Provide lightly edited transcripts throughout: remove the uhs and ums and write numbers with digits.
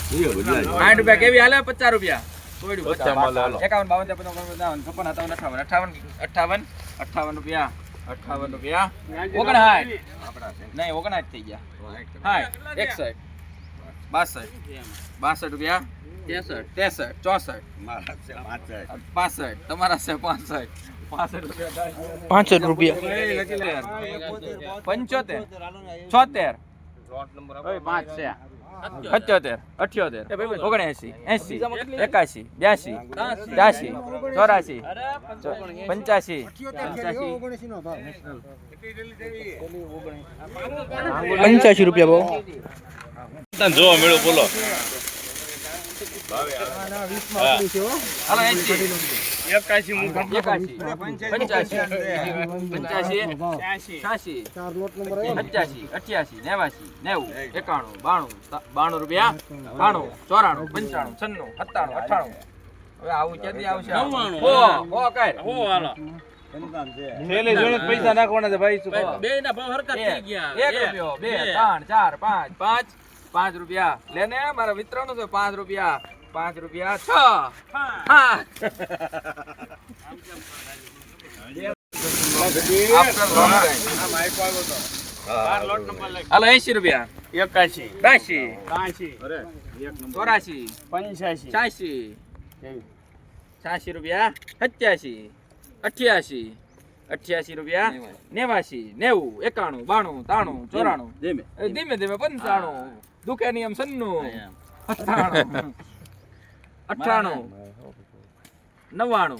60 રૂપિયા કેવી હાલે 50 રૂપિયા તોડ્યું 51 52 53 54 58 રૂપિયા 58 રૂપિયા 59 નહીં 59 થઈ ગયા 61 62 રૂપિયા 63 64 65 તમારા છે 65 65 રૂપિયા 75 76 5 છે 77 78 79 80 81 82 83 84 85 રૂપિયા ભાવ જો મેળો બોલો હાલો 81 85 85 86 88 92 રૂપિયા 92 94 95 96 હવે આવું ક્યાંથી આવશે હો કાય હો હાલો છેલ્લે જોડે પૈસા નાખવાના છે ભાઈ બે ના ભાવ હરકત થઈ ગયા 1 રૂપિયો 2 3 4 5 રૂપિયા લેને મારા મિત્રનો છે 5 રૂપિયા 5 રૂપિયા 6 હાલો 80 રૂપિયા 81 82 83 85 રૂપિયા 87 88 રૂપિયા 89 90 91 92 93 ધીમે ધીમે 95 દુખે નિયમ 96 98 98 99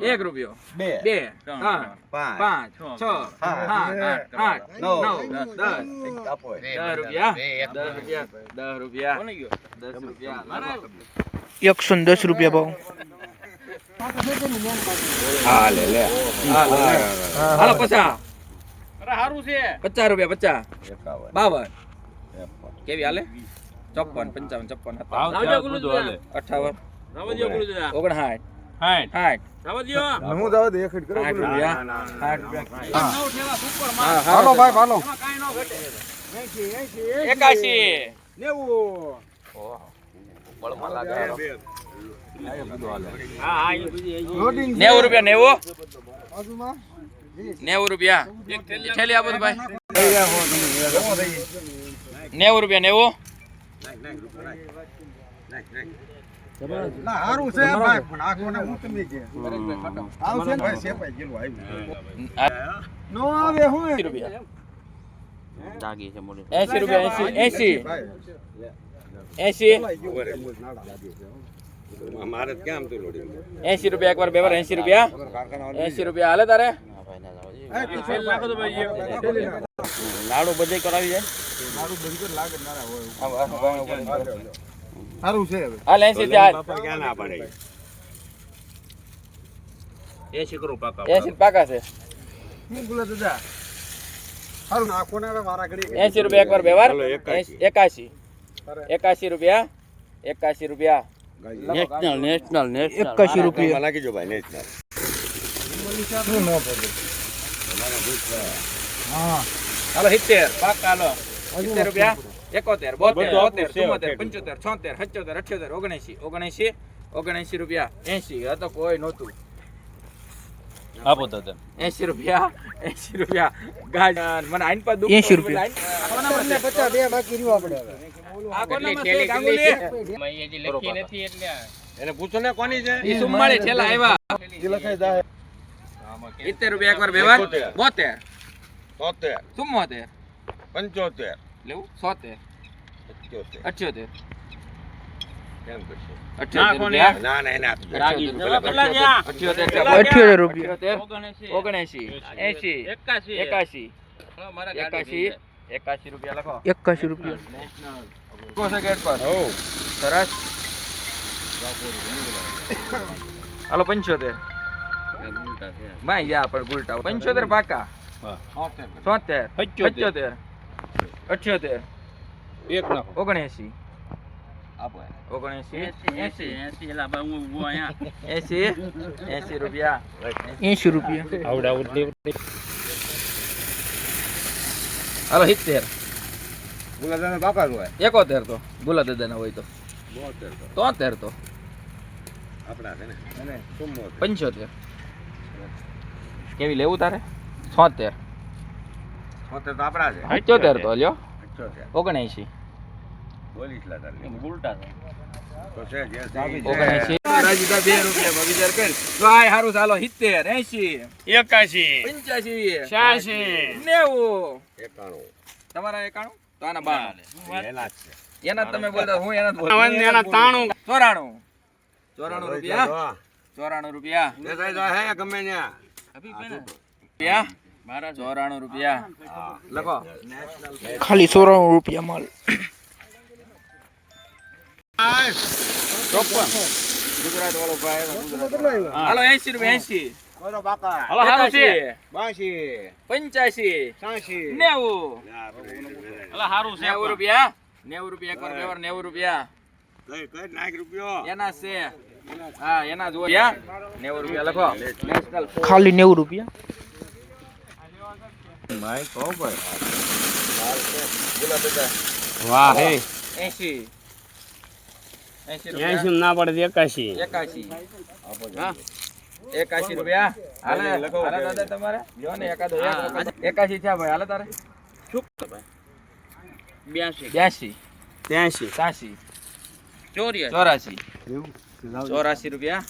1 રૂપિયો 2 3 5 6 7 8 9 10 રૂપિયા 10 રૂપિયા 110 રૂપિયા ભાવ હાલો 50 સારું છે 50 રૂપિયા 50 52 કેવી હાલે 54 55 56 57 58 હાલો ભાઈ હાલો 81 90 રૂપિયા 90 રૂપિયા થેલી આપો ભાઈ 90 રૂપિયા 90 હારું છે ભાઈ પણ આખોને ઉતમી છે આવશે ને ભાઈ સેપાઈ ગયેલું આવ્યું નો આવે હું રૂપિયા દાગી છે મોડી 80 રૂપિયા 80 અમારે કેમ તો લોડી 80 રૂપિયા એકવાર બે વાર 80 રૂપિયા 80 રૂપિયા હાલે તારે લાડુ બધે કરાવી જાય હારું છે હવે હાલ 80 ત્યાં ક્યાં ના પડે 80 કરો પાકા 80 પાકા છે હું બોલે દાદા હારું આખોને હવે વારા ઘડી 80 રૂપિયા એકવાર બે વાર હાલો, 81 81 રૂપિયા 81 રૂપિયા નેશનલ 81 રૂપિયા લાગી જો ભાઈ નેશનલ હાલો 70 પાકા હાલો 70 રૂપિયા 71 72 73 74 75 76 78 79 રૂપિયા 80 આ તો કોઈ નહોતું આપો દાદા 80 રૂપિયા ગાજર મને આઈન પર 80 રૂપિયા. 50 બે બાકી રહ્યું આપણે હવે આ કોનામાં છે ગાંગુલી એને પૂછો ને કોની છે ઈ સુમ્માળી ઠેલા આવ્યા જે લખાઈ જાય 70 રૂપિયા એકવાર બે વાર 72 73 74 75 લેવું 70 78 કેમ કરશો 78 રૂપિયા ના ના એને આપજો 78 રૂપિયા 79 80 81 81 રૂપિયા લખો 81 રૂપિયા કોસે ગેટ પર હો સરસ હાલો 75 ભાઈ યા પર ગુલટા 75 પાકા 73 75 78 એક નાખો 79 આપો 79 80 રૂપિયા 80 રૂપિયા આવડ આવડ હાલો 70 ગુલાદાના બાપા નું હોય 71 તો ભૂલા દાદાના હોય તો 73 તો આપણા છે ને અને 75 કેવી લેવું તારે 76 તો આપણા છે 78 તો લ્યો 78 79 બોલીશ લા તાર ઉલટા છે તો છે જે 79 રાજીદા 2 રૂપિયામાં વિચાર કર તો આય હારું ચાલો 70 80 85 90 તમારા 91 તો આના 92 એના જ છે એના તમે બોલતા હું એના જ બોલતો એના 93 રૂપિયા 94 રૂપિયા એ સાઈડ હે ગમે ન્યા રૂપિયા 94 રૂપિયા લખો ખાલી 94 રૂપિયા માલ ગુજરાત વાળો ભાઈ હાલો 80 રૂપિયા 80 બોલો બાકા હાલો હારું છે 82 85 86 90 હાલો હારું છે 90 રૂપિયા 90 રૂપિયા એકવાર વ્યવહાર 90 રૂપિયા કઈ કઈ નાખ રૂપિયો એના છે હા એના જો 90 રૂપિયા લખો નેશનલ ખાલી 90 રૂપિયા માઈ કહો ભાઈ બોલા દાદા વાહ હે 80 80 ના પડે 81 81 હા 81 રૂપિયા હાલે હાલે દાદા તમારે લ્યો ને એકાદો 81 થયા ભાઈ હાલે તારે શું ભાઈ 82 83 84 રૂપિયા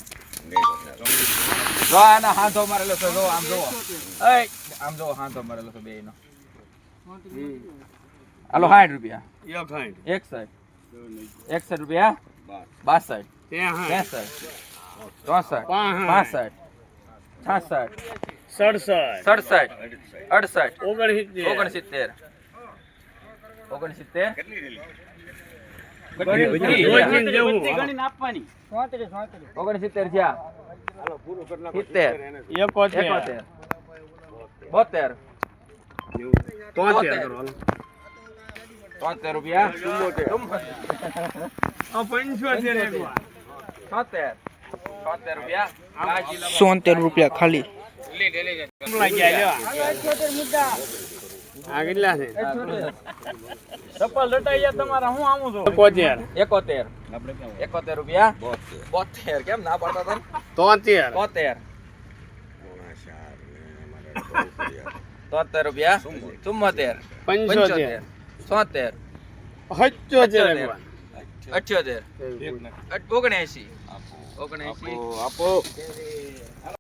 જો આના હાથો મારેલો છે જો આમ જોવો એય આમ જોવો હાથો મારેલો છે બેયનો હાલો 60 રૂપિયા 61 61 રૂપિયા 62 63 64 65 66 67 68 69 69 થયા હાલો પૂરું કરી નાખો 70 71 72 73 રૂપિયા 73 રૂપિયા 74 રૂપિયા ખાલી આ કેટલા છે ચપ્પલ લટાઈ ગયા તમારા હું આમું છું 71 રૂપિયા 72 કેમ ના પડતા હતા 73 રૂપિયા 74 75 76 78 79 આપો